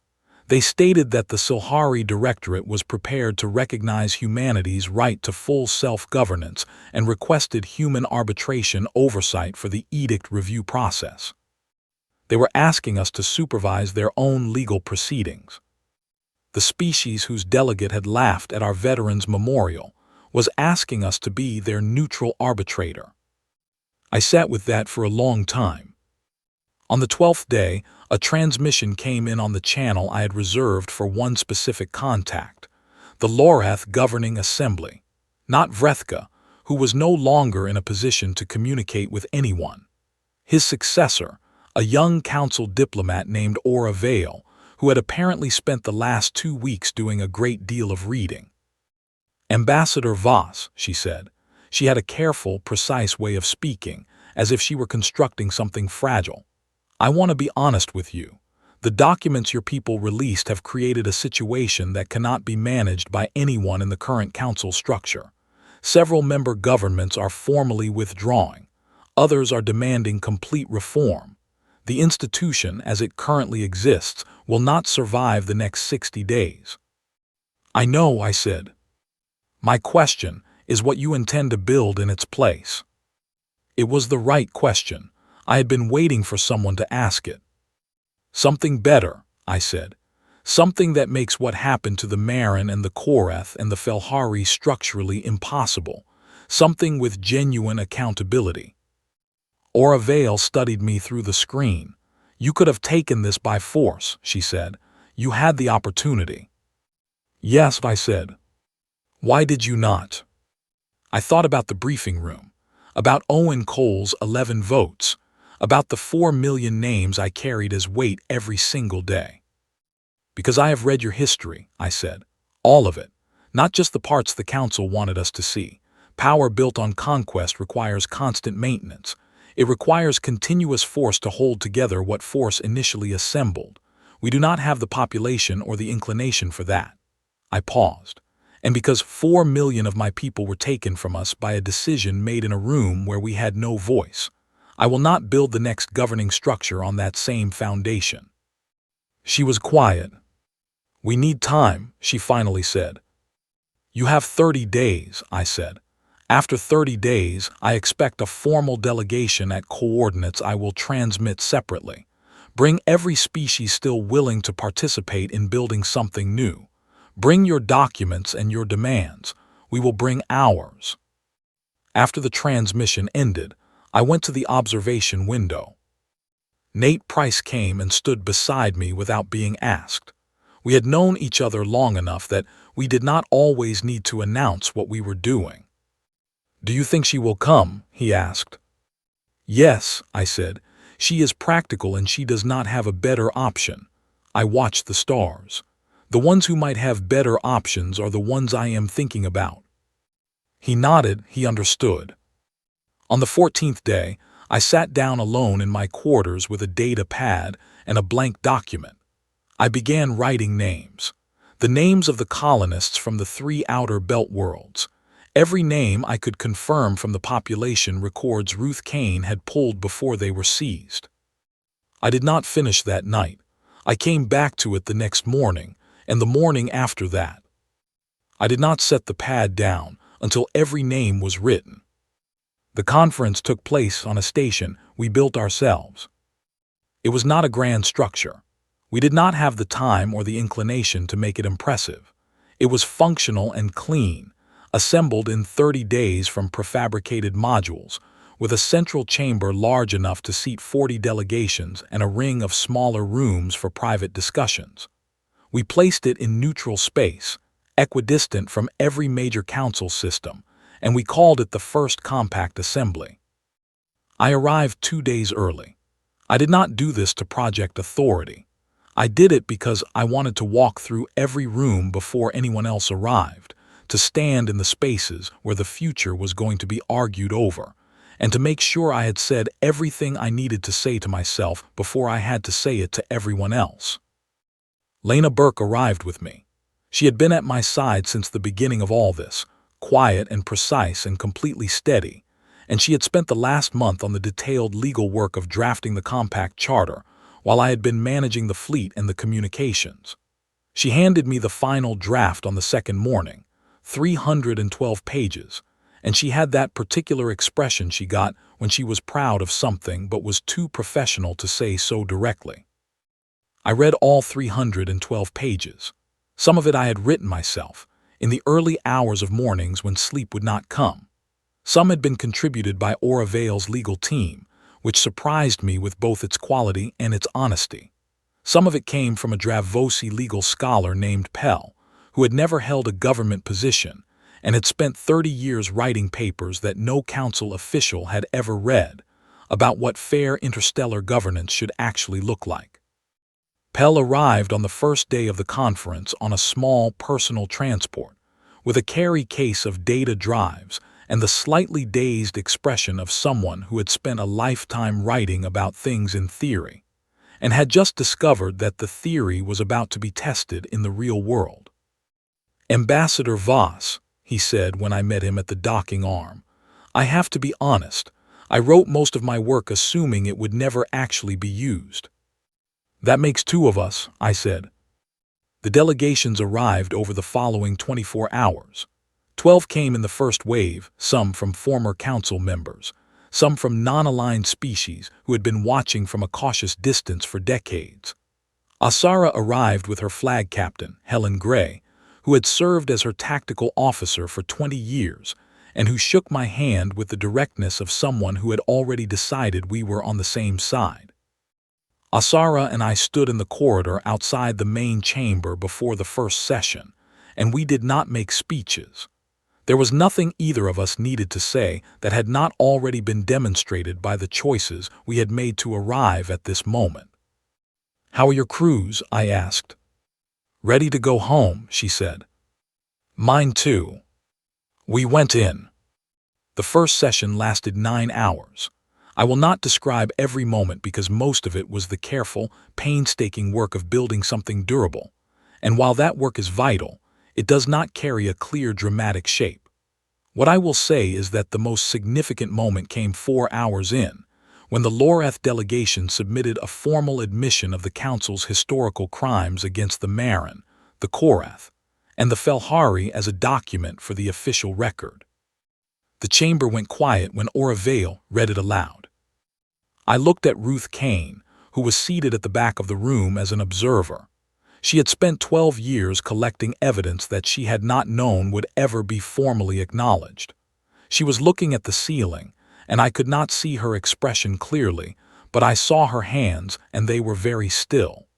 They stated that the Silhari Directorate was prepared to recognize humanity's right to full self-governance and requested human arbitration oversight for the edict review process. They were asking us to supervise their own legal proceedings. The species whose delegate had laughed at our veterans' memorial was asking us to be their neutral arbitrator. I sat with that for a long time. On the 12th day, a transmission came in on the channel I had reserved for one specific contact, the Loreth Governing Assembly, not Vrethka, who was no longer in a position to communicate with anyone. His successor, a young council diplomat named Aura Vale, who had apparently spent the last 2 weeks doing a great deal of reading. Ambassador Voss, she said. She had a careful, precise way of speaking, as if she were constructing something fragile. I want to be honest with you. The documents your people released have created a situation that cannot be managed by anyone in the current council structure. Several member governments are formally withdrawing. Others are demanding complete reform. The institution, as it currently exists, will not survive the next 60 days. I know, I said. My question is what you intend to build in its place. It was the right question. I had been waiting for someone to ask it. Something better, I said. Something that makes what happened to the Marin and the Koreth and the Felhari structurally impossible. Something with genuine accountability. Aura Vale studied me through the screen. You could have taken this by force, she said. You had the opportunity. Yes, I said. Why did you not? I thought about the briefing room, about Owen Cole's 11 votes, about the 4 million names I carried as weight every single day. Because I have read your history, I said. All of it, not just the parts the council wanted us to see. Power built on conquest requires constant maintenance. It requires continuous force to hold together what force initially assembled. We do not have the population or the inclination for that." I paused. "And because 4 million of my people were taken from us by a decision made in a room where we had no voice, I will not build the next governing structure on that same foundation." She was quiet. "We need time," she finally said. "You have 30 days, I said. "After 30 days, I expect a formal delegation at coordinates I will transmit separately. Bring every species still willing to participate in building something new. Bring your documents and your demands. We will bring ours." After the transmission ended, I went to the observation window. Nate Price came and stood beside me without being asked. We had known each other long enough that we did not always need to announce what we were doing. "Do you think she will come?" he asked. "Yes," I said. "She is practical and she does not have a better option." I watched the stars. "The ones who might have better options are the ones I am thinking about." He nodded. He understood. On the 14th day, I sat down alone in my quarters with a data pad and a blank document. I began writing names. The names of the colonists from the 3 outer belt worlds. Every name I could confirm from the population records Ruth Kane had pulled before they were seized. I did not finish that night. I came back to it the next morning, and the morning after that. I did not set the pad down until every name was written. The conference took place on a station we built ourselves. It was not a grand structure. We did not have the time or the inclination to make it impressive. It was functional and clean, assembled in 30 days from prefabricated modules, with a central chamber large enough to seat 40 delegations and a ring of smaller rooms for private discussions. We placed it in neutral space, equidistant from every major council system, and we called it the first compact assembly. I arrived 2 days early. I did not do this to project authority. I did it because I wanted to walk through every room before anyone else arrived, to stand in the spaces where the future was going to be argued over, and to make sure I had said everything I needed to say to myself before I had to say it to everyone else. Lena Burke arrived with me. She had been at my side since the beginning of all this, quiet and precise and completely steady, and she had spent the last month on the detailed legal work of drafting the compact charter, while I had been managing the fleet and the communications. She handed me the final draft on the second morning, 312 pages, and she had that particular expression she got when she was proud of something but was too professional to say so directly. I read all 312 pages. Some of it I had written myself, in the early hours of mornings when sleep would not come. Some had been contributed by Aura Vale's legal team, which surprised me with both its quality and its honesty. Some of it came from a Dravosi legal scholar named Pell, who had never held a government position and had spent 30 years writing papers that no council official had ever read about what fair interstellar governance should actually look like. Pell arrived on the first day of the conference on a small personal transport, with a carry case of data drives and the slightly dazed expression of someone who had spent a lifetime writing about things in theory, and had just discovered that the theory was about to be tested in the real world. "Ambassador Voss," he said when I met him at the docking arm, "I have to be honest. I wrote most of my work assuming it would never actually be used." "That makes 2 of us," I said. The delegations arrived over the following 24 hours. 12 came in the first wave, some from former council members, some from non-aligned species who had been watching from a cautious distance for decades. Asara arrived with her flag captain, Helen Gray, who had served as her tactical officer for 20 years, and who shook my hand with the directness of someone who had already decided we were on the same side. Asara and I stood in the corridor outside the main chamber before the first session, and we did not make speeches. There was nothing either of us needed to say that had not already been demonstrated by the choices we had made to arrive at this moment. "How are your crews?" I asked. "Ready to go home," she said. "Mine too." We went in. The first session lasted 9 hours. I will not describe every moment because most of it was the careful, painstaking work of building something durable. And while that work is vital, it does not carry a clear dramatic shape. What I will say is that the most significant moment came 4 hours in, when the Loreth delegation submitted a formal admission of the Council's historical crimes against the Marin, the Korath, and the Felhari as a document for the official record. The chamber went quiet when Oravale read it aloud. I looked at Ruth Kane, who was seated at the back of the room as an observer. She had spent 12 years collecting evidence that she had not known would ever be formally acknowledged. She was looking at the ceiling, and I could not see her expression clearly, but I saw her hands, and they were very still.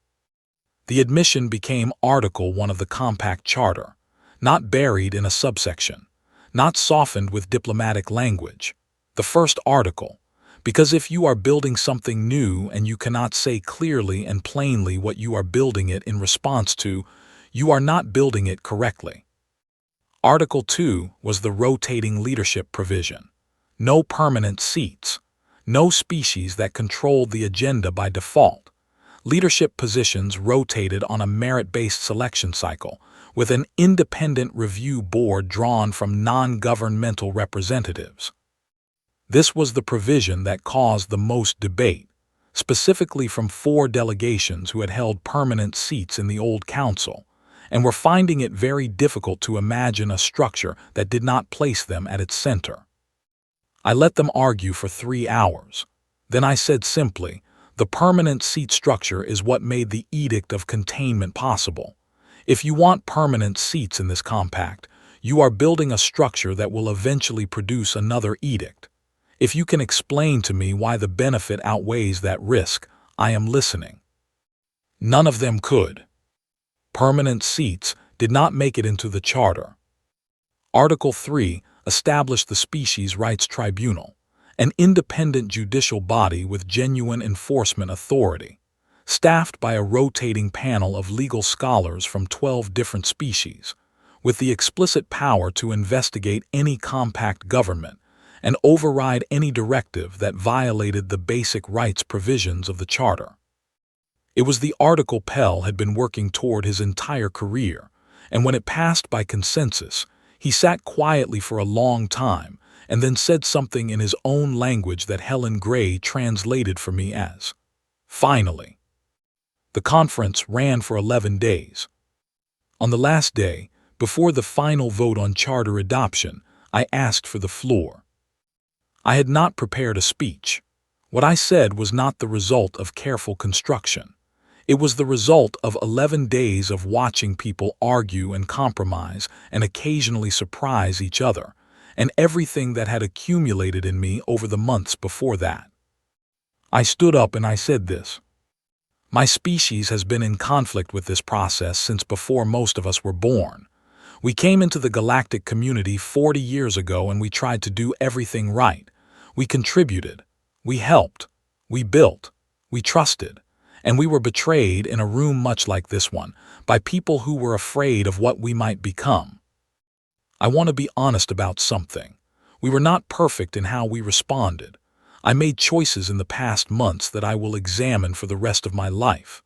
The admission became Article 1 of the Compact Charter, not buried in a subsection, not softened with diplomatic language. The first article, because if you are building something new and you cannot say clearly and plainly what you are building it in response to, you are not building it correctly. Article 2 was the rotating leadership provision. No permanent seats. No species that controlled the agenda by default. Leadership positions rotated on a merit-based selection cycle, with an independent review board drawn from non-governmental representatives. This was the provision that caused the most debate, specifically from 4 delegations who had held permanent seats in the old council, and were finding it very difficult to imagine a structure that did not place them at its center. I let them argue for 3 hours. Then I said simply, the permanent seat structure is what made the Edict of Containment possible. If you want permanent seats in this compact, you are building a structure that will eventually produce another edict. If you can explain to me why the benefit outweighs that risk, I am listening. None of them could. Permanent seats did not make it into the Charter. Article 3 established the Species Rights Tribunal, an independent judicial body with genuine enforcement authority, staffed by a rotating panel of legal scholars from 12 different species, with the explicit power to investigate any compact government and override any directive that violated the basic rights provisions of the Charter. It was the article Pell had been working toward his entire career, and when it passed by consensus, he sat quietly for a long time and then said something in his own language that Helen Gray translated for me as, "Finally." The conference ran for 11 days. On the last day, before the final vote on charter adoption, I asked for the floor. I had not prepared a speech. What I said was not the result of careful construction. It was the result of 11 days of watching people argue and compromise and occasionally surprise each other, and everything that had accumulated in me over the months before that. I stood up and I said this. My species has been in conflict with this process since before most of us were born. We came into the galactic community 40 years ago and we tried to do everything right. We contributed, we helped, we built, we trusted, and we were betrayed in a room much like this one by people who were afraid of what we might become. I want to be honest about something. We were not perfect in how we responded. I made choices in the past months that I will examine for the rest of my life.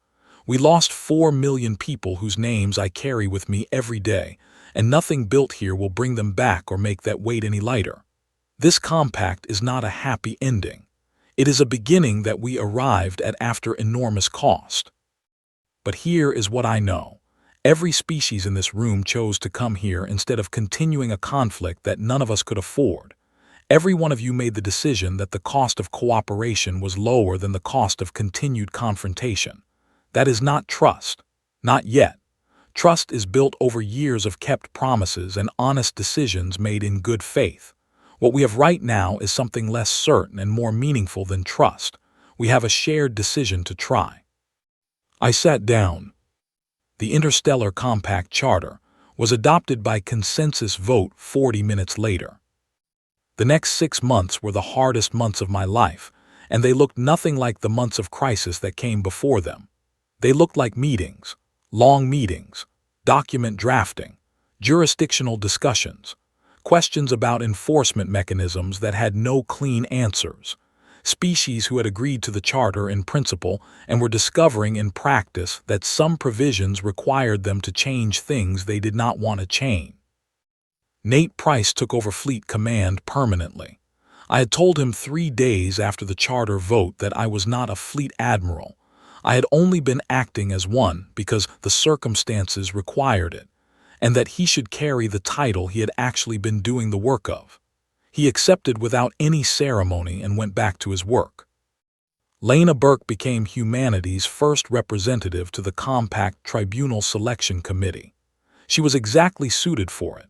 We lost 4 million people whose names I carry with me every day, and nothing built here will bring them back or make that weight any lighter. This compact is not a happy ending. It is a beginning that we arrived at after enormous cost. But here is what I know. Every species in this room chose to come here instead of continuing a conflict that none of us could afford. Every one of you made the decision that the cost of cooperation was lower than the cost of continued confrontation. That is not trust. Not yet. Trust is built over years of kept promises and honest decisions made in good faith. What we have right now is something less certain and more meaningful than trust. We have a shared decision to try. I sat down. The Interstellar Compact Charter was adopted by consensus vote 40 minutes later. The next 6 months were the hardest months of my life, and they looked nothing like the months of crisis that came before them. They looked like meetings, long meetings, document drafting, jurisdictional discussions, questions about enforcement mechanisms that had no clean answers, species who had agreed to the charter in principle and were discovering in practice that some provisions required them to change things they did not want to change. Nate Price took over fleet command permanently. I had told him 3 days after the charter vote that I was not a fleet admiral. I had only been acting as one because the circumstances required it, and that he should carry the title he had actually been doing the work of. He accepted without any ceremony and went back to his work. Lena Burke became humanity's first representative to the Compact Tribunal Selection Committee. She was exactly suited for it.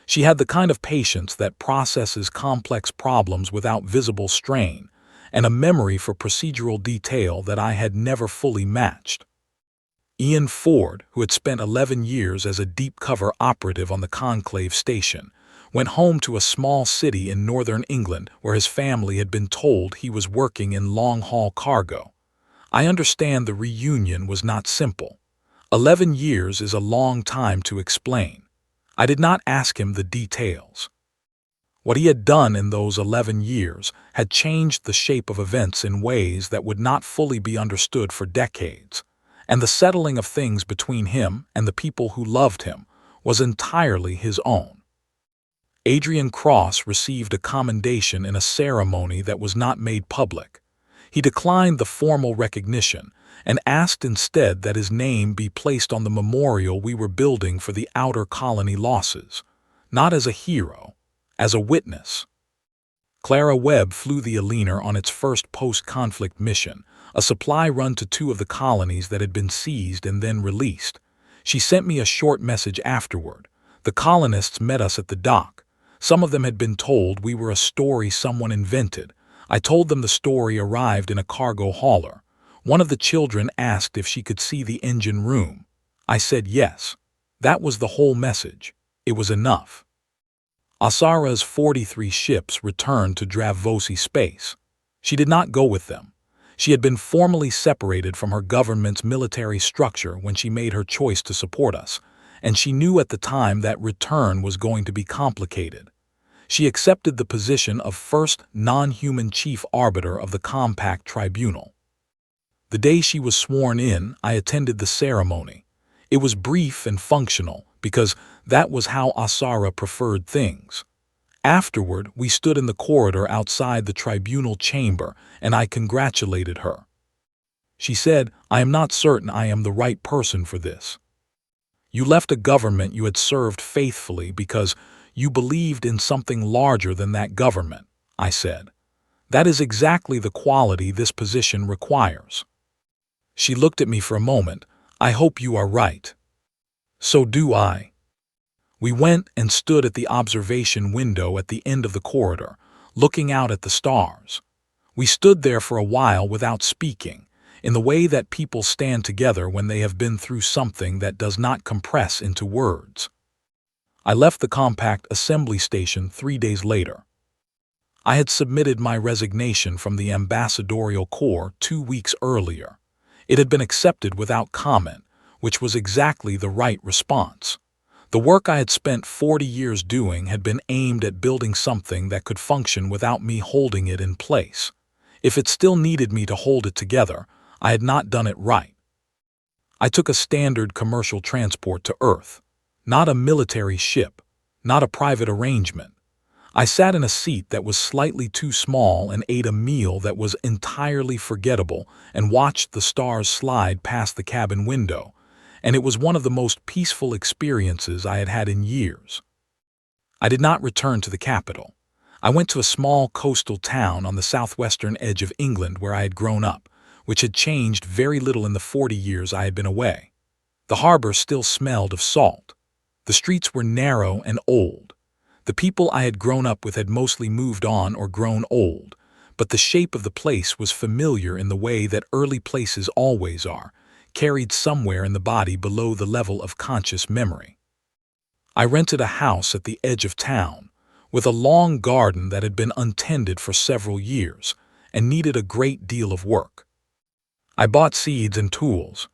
She had the kind of patience that processes complex problems without visible strain, and a memory for procedural detail that I had never fully matched. Ian Ford, who had spent 11 years as a deep-cover operative on the Conclave station, went home to a small city in northern England where his family had been told he was working in long-haul cargo. I understand the reunion was not simple. 11 years is a long time to explain. I did not ask him the details. What he had done in those 11 years had changed the shape of events in ways that would not fully be understood for decades, and the settling of things between him and the people who loved him was entirely his own. Adrian Cross received a commendation in a ceremony that was not made public. He declined the formal recognition and asked instead that his name be placed on the memorial we were building for the outer colony losses, not as a hero, as a witness. Clara Webb flew the Aliner on its first post-conflict mission, a supply run to 2 of the colonies that had been seized and then released. She sent me a short message afterward. The colonists met us at the dock. Some of them had been told we were a story someone invented. I told them the story arrived in a cargo hauler. One of the children asked if she could see the engine room. I said yes. That was the whole message. It was enough. Asara's 43 ships returned to Dravosi space. She did not go with them. She had been formally separated from her government's military structure when she made her choice to support us, and she knew at the time that return was going to be complicated. She accepted the position of first non-human chief arbiter of the Compact Tribunal. The day she was sworn in, I attended the ceremony. It was brief and functional because that was how Asara preferred things. Afterward, we stood in the corridor outside the tribunal chamber, and I congratulated her. She said, "I am not certain I am the right person for this." You left a government you had served faithfully because you believed in something larger than that government, I said. That is exactly the quality this position requires. She looked at me for a moment. I hope you are right. So do I. We went and stood at the observation window at the end of the corridor, looking out at the stars. We stood there for a while without speaking, in the way that people stand together when they have been through something that does not compress into words. I left the Compact Assembly Station 3 days later. I had submitted my resignation from the Ambassadorial Corps 2 weeks earlier. It had been accepted without comment, which was exactly the right response. The work I had spent 40 years doing had been aimed at building something that could function without me holding it in place. If it still needed me to hold it together, I had not done it right. I took a standard commercial transport to Earth, not a military ship, not a private arrangement. I sat in a seat that was slightly too small and ate a meal that was entirely forgettable and watched the stars slide past the cabin window, and it was one of the most peaceful experiences I had had in years. I did not return to the capital. I went to a small coastal town on the southwestern edge of England where I had grown up, which had changed very little in the 40 years I had been away. The harbor still smelled of salt. The streets were narrow and old. The people I had grown up with had mostly moved on or grown old, but the shape of the place was familiar in the way that early places always are, carried somewhere in the body below the level of conscious memory. I rented a house at the edge of town, with a long garden that had been untended for several years and needed a great deal of work. I bought seeds and tools.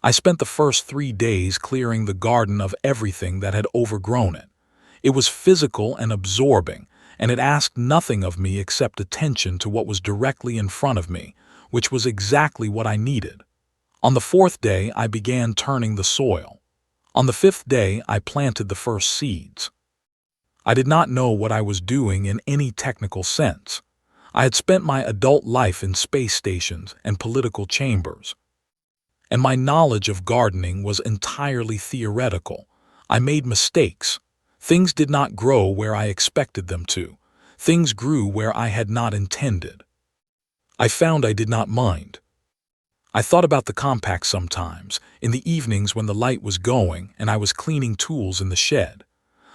I spent the first 3 days clearing the garden of everything that had overgrown it. It was physical and absorbing, and it asked nothing of me except attention to what was directly in front of me, which was exactly what I needed. On the fourth day, I began turning the soil. On the fifth day, I planted the first seeds. I did not know what I was doing in any technical sense. I had spent my adult life in space stations and political chambers, and my knowledge of gardening was entirely theoretical. I made mistakes. Things did not grow where I expected them to. Things grew where I had not intended. I found I did not mind. I thought about the compact sometimes, in the evenings when the light was going and I was cleaning tools in the shed.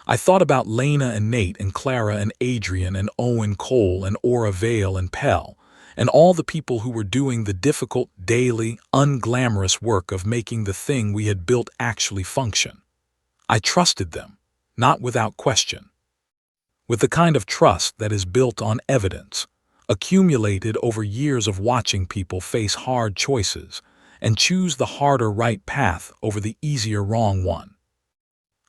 I thought about Lena and Nate and Clara and Adrian and Owen Cole and Aura Vale and Pell, and all the people who were doing the difficult, daily, unglamorous work of making the thing we had built actually function. I trusted them, not without question. With the kind of trust that is built on evidence, accumulated over years of watching people face hard choices and choose the harder right path over the easier wrong one.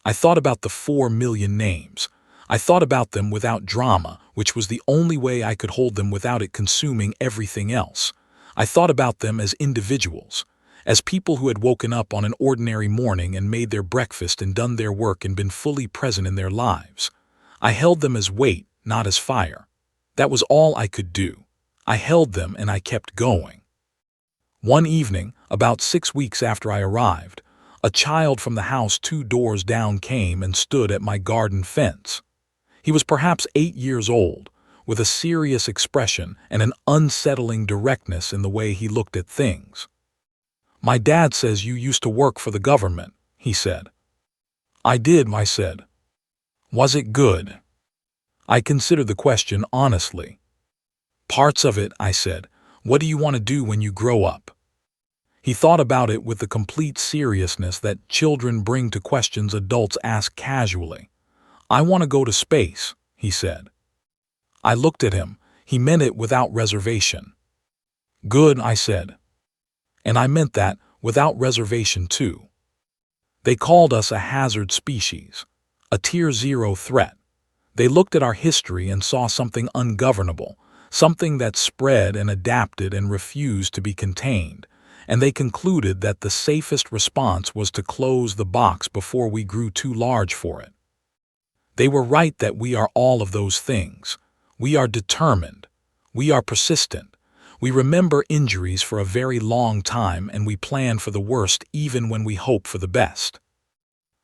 I thought about the 4 million names. I thought about them without drama, which was the only way I could hold them without it consuming everything else. I thought about them as individuals, as people who had woken up on an ordinary morning and made their breakfast and done their work and been fully present in their lives. I held them as weight, not as fire. That was all I could do. I held them and I kept going. One evening, about 6 weeks after I arrived, a child from the house 2 doors down came and stood at my garden fence. He was perhaps 8 years old, with a serious expression and an unsettling directness in the way he looked at things. "My dad says you used to work for the government," he said. "I did," I said. "Was it good?" I considered the question honestly. "Parts of it," I said. "What do you want to do when you grow up?" He thought about it with the complete seriousness that children bring to questions adults ask casually. "I want to go to space," he said. I looked at him. He meant it without reservation. "Good," I said. And I meant that without reservation too. They called us a hazard species, a Tier 0 threat. They looked at our history and saw something ungovernable, something that spread and adapted and refused to be contained, and they concluded that the safest response was to close the box before we grew too large for it. They were right that we are all of those things. We are determined. We are persistent. We remember injuries for a very long time and we plan for the worst even when we hope for the best.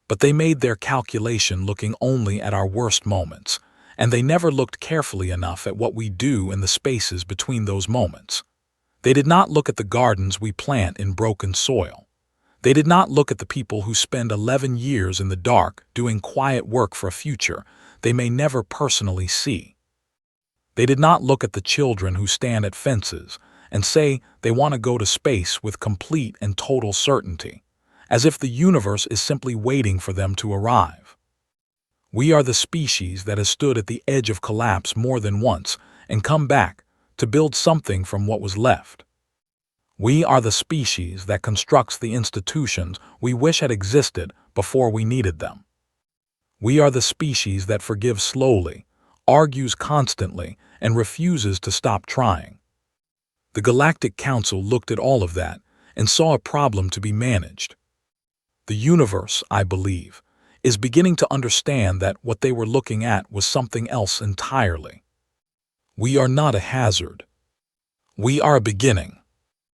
But they made their calculation looking only at our worst moments, and they never looked carefully enough at what we do in the spaces between those moments. They did not look at the gardens we plant in broken soil. They did not look at the people who spend 11 years in the dark doing quiet work for a future they may never personally see. They did not look at the children who stand at fences and say they want to go to space with complete and total certainty, as if the universe is simply waiting for them to arrive. We are the species that has stood at the edge of collapse more than once and come back to build something from what was left. We are the species that constructs the institutions we wish had existed before we needed them. We are the species that forgives slowly, argues constantly, and refuses to stop trying. The Galactic Council looked at all of that and saw a problem to be managed. The universe, I believe, is beginning to understand that what they were looking at was something else entirely. We are not a hazard. We are a beginning.